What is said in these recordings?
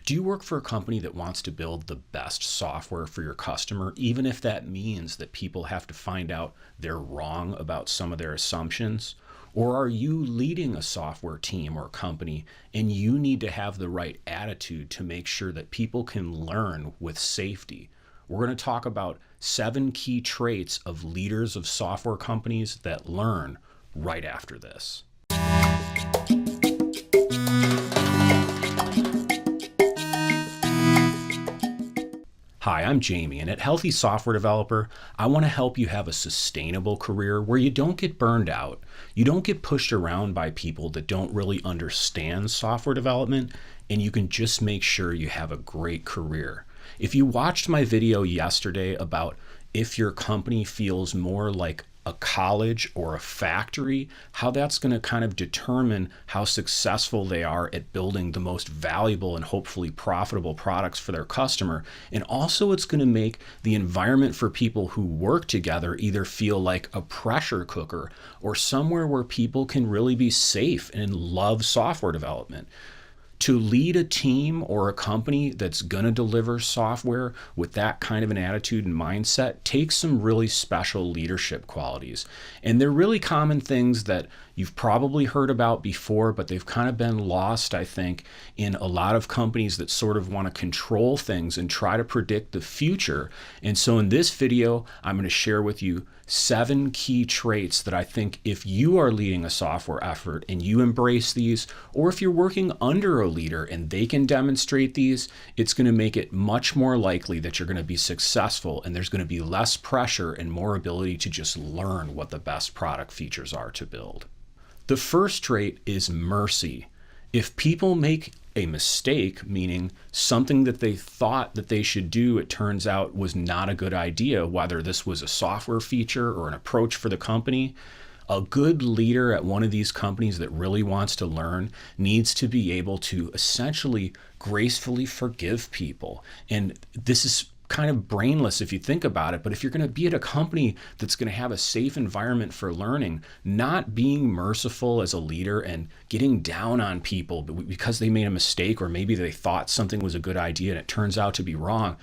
Do you work for a company that wants to build the best software for your customer, even if that means that people have to find out they're wrong about some of their assumptions? Or are you leading a software team or company and you need to have the right attitude to make sure that people can learn with safety? We're going to talk about 7 key traits of leaders of software companies that learn right after this. Hi, I'm Jamie, and at Healthy Software Developer, I want to help you have a sustainable career where you don't get burned out, you don't get pushed around by people that don't really understand software development, and you can just make sure you have a great career. If you watched my video yesterday about if your company feels more like a college or a factory, how that's going to kind of determine how successful they are at building the most valuable and hopefully profitable products for their customer. And also it's going to make the environment for people who work together either feel like a pressure cooker or somewhere where people can really be safe and love software development. To lead a team or a company that's going to deliver software with that kind of an attitude and mindset takes some really special leadership qualities. And they're really common things that you've probably heard about before, but they've kind of been lost, I think, in a lot of companies that sort of want to control things and try to predict the future. And so in this video, I'm going to share with you 7 key traits that I think if you are leading a software effort and you embrace these, or if you're working under a leader and they can demonstrate these, it's going to make it much more likely that you're going to be successful and there's going to be less pressure and more ability to just learn what the best product features are to build. The first trait is mercy. If people make a mistake, meaning something that they thought that they should do, it turns out was not a good idea, whether this was a software feature or an approach for the company, a good leader at one of these companies that really wants to learn needs to be able to essentially gracefully forgive people. And this is kind of brainless if you think about it, but if you're going to be at a company that's going to have a safe environment for learning, not being merciful as a leader and getting down on people because they made a mistake or maybe they thought something was a good idea and it turns out to be wrong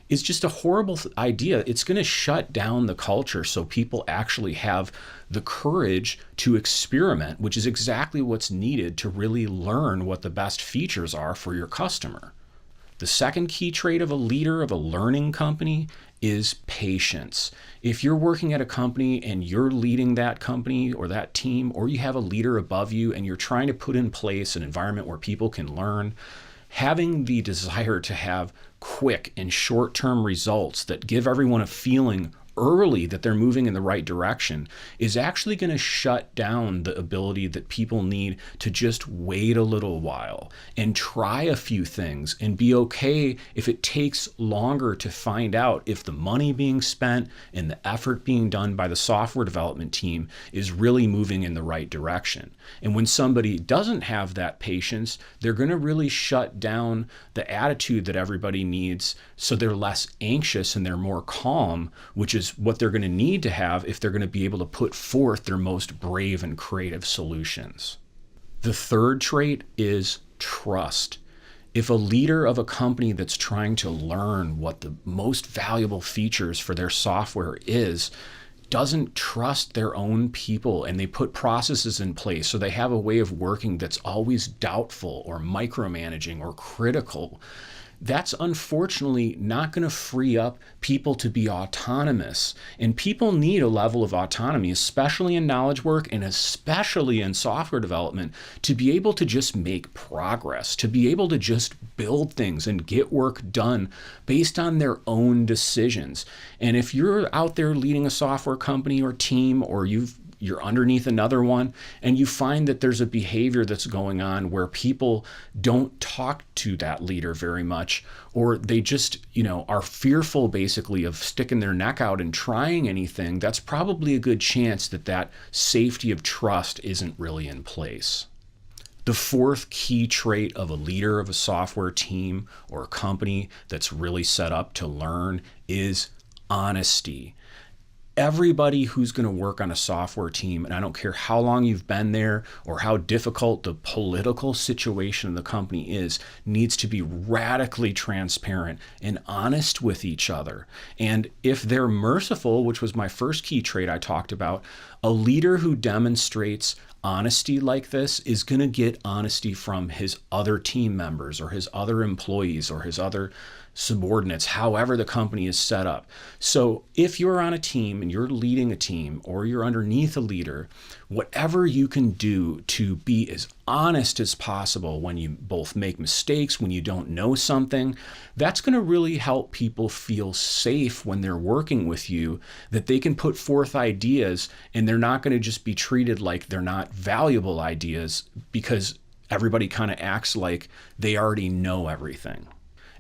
is just a horrible idea. It's going to shut down the culture so people actually have the courage to experiment, which is exactly what's needed to really learn what the best features are for your customer. The second key trait of a leader of a learning company is patience. If you're working at a company and you're leading that company or that team, or you have a leader above you and you're trying to put in place an environment where people can learn, having the desire to have quick and short-term results that give everyone a feeling early that they're moving in the right direction is actually going to shut down the ability that people need to just wait a little while and try a few things and be okay if it takes longer to find out if the money being spent and the effort being done by the software development team is really moving in the right direction. And when somebody doesn't have that patience, they're going to really shut down the attitude that everybody needs so they're less anxious and they're more calm, which is what they're going to need to have if they're going to be able to put forth their most brave and creative solutions. The third trait is trust. If a leader of a company that's trying to learn what the most valuable features for their software is, doesn't trust their own people and they put processes in place so they have a way of working that's always doubtful or micromanaging or critical, that's unfortunately not going to free up people to be autonomous. And people need a level of autonomy, especially in knowledge work and especially in software development, to be able to just make progress, to be able to just build things and get work done based on their own decisions. And if you're out there leading a software company or team, or you're underneath another one and you find that there's a behavior that's going on where people don't talk to that leader very much, or they just, are fearful basically of sticking their neck out and trying anything, that's probably a good chance that that safety of trust isn't really in place. The fourth key trait of a leader of a software team or a company that's really set up to learn is honesty. Everybody who's going to work on a software team, and I don't care how long you've been there or how difficult the political situation in the company is, needs to be radically transparent and honest with each other. And if they're merciful, which was my first key trait I talked about, a leader who demonstrates honesty like this is going to get honesty from his other team members or his other employees or his other subordinates, however the company is set up. So if you're on a team and you're leading a team or you're underneath a leader, whatever you can do to be as honest as possible when you both make mistakes, when you don't know something, that's going to really help people feel safe when they're working with you, that they can put forth ideas and they're not going to just be treated like they're not valuable ideas because everybody kind of acts like they already know everything.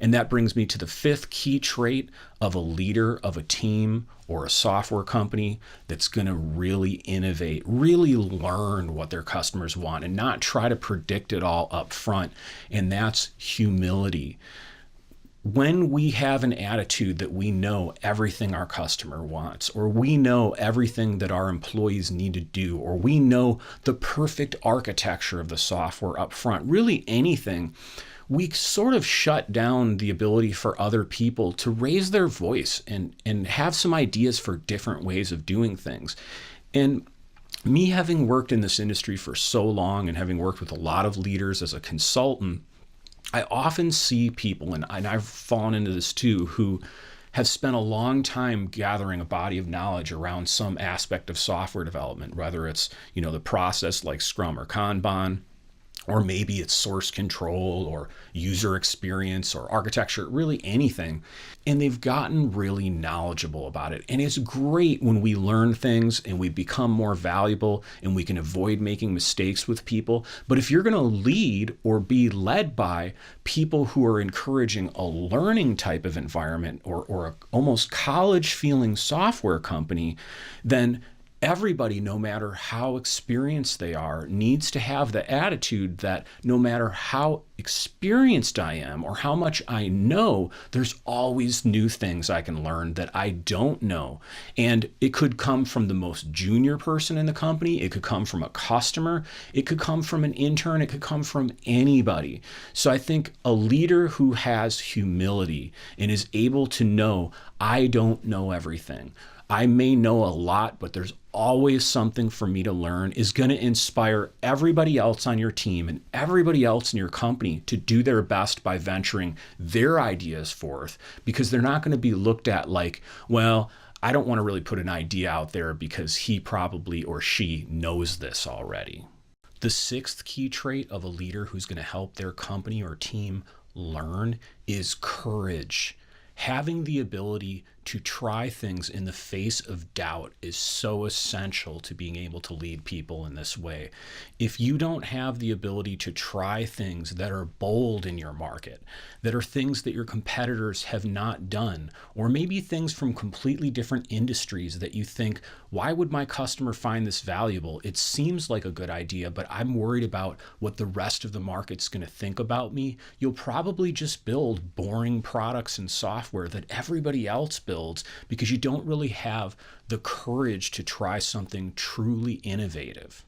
And that brings me to the fifth key trait of a leader of a team or a software company that's going to really innovate, really learn what their customers want and not try to predict it all up front. And that's humility. When we have an attitude that we know everything our customer wants, or we know everything that our employees need to do, or we know the perfect architecture of the software up front, really anything, we sort of shut down the ability for other people to raise their voice and have some ideas for different ways of doing things. And me having worked in this industry for so long and having worked with a lot of leaders as a consultant, I often see people, and I've fallen into this too, who have spent a long time gathering a body of knowledge around some aspect of software development, whether it's, the process like Scrum or Kanban, or maybe it's source control or user experience or architecture, really anything. And they've gotten really knowledgeable about it. And it's great when we learn things and we become more valuable and we can avoid making mistakes with people. But if you're going to lead or be led by people who are encouraging a learning type of environment or a almost college feeling software company, then everybody, no matter how experienced they are, needs to have the attitude that no matter how experienced I am or how much I know, there's always new things I can learn that I don't know. And it could come from the most junior person in the company. It could come from a customer. It could come from an intern. It could come from anybody. So I think a leader who has humility and is able to know, I don't know everything. I may know a lot, but there's always something for me to learn, is going to inspire everybody else on your team and everybody else in your company to do their best by venturing their ideas forth, because they're not going to be looked at like, well, I don't want to really put an idea out there because he probably or she knows this already. The sixth key trait of a leader who's going to help their company or team learn is courage. Having the ability to try things in the face of doubt is so essential to being able to lead people in this way. If you don't have the ability to try things that are bold in your market, that are things that your competitors have not done, or maybe things from completely different industries that you think, why would my customer find this valuable? It seems like a good idea, but I'm worried about what the rest of the market's going to think about me. You'll probably just build boring products and software that everybody else builds because you don't really have the courage to try something truly innovative.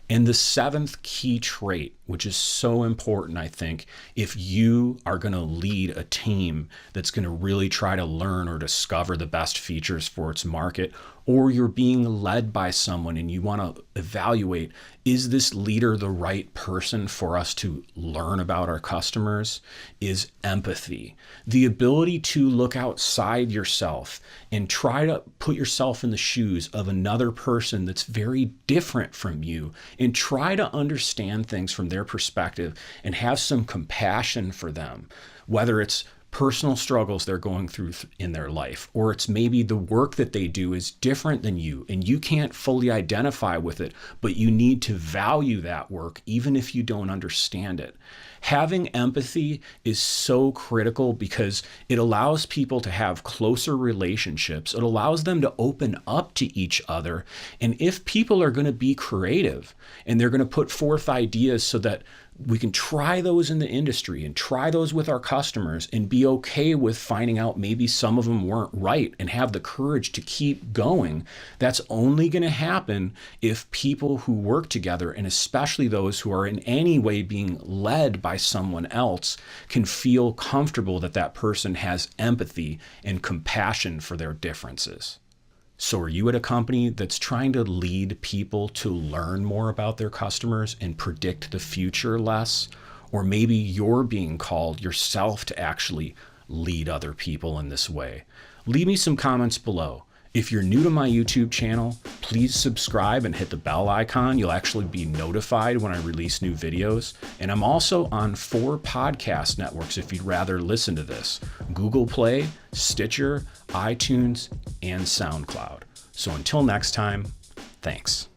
And the seventh key trait, which is so important, I think, if you are going to lead a team that's going to really try to learn or discover the best features for its market, or you're being led by someone and you want to evaluate, is this leader the right person for us to learn about our customers, is empathy. The ability to look outside yourself and try to put yourself in the shoes of another person that's very different from you and try to understand things from their perspective and have some compassion for them, whether it's personal struggles they're going through in their life, or it's maybe the work that they do is different than you and you can't fully identify with it, but you need to value that work even if you don't understand it. Having empathy is so critical because it allows people to have closer relationships. It allows them to open up to each other. And if people are going to be creative and they're going to put forth ideas so that we can try those in the industry and try those with our customers and be okay with finding out maybe some of them weren't right and have the courage to keep going. That's only going to happen if people who work together, and especially those who are in any way being led by someone else, can feel comfortable that that person has empathy and compassion for their differences. So are you at a company that's trying to lead people to learn more about their customers and predict the future less? Or maybe you're being called yourself to actually lead other people in this way? Leave me some comments below. If you're new to my YouTube channel, please subscribe and hit the bell icon. You'll actually be notified when I release new videos. And I'm also on 4 podcast networks if you'd rather listen to this: Google Play, Stitcher, iTunes, and SoundCloud. So until next time, thanks.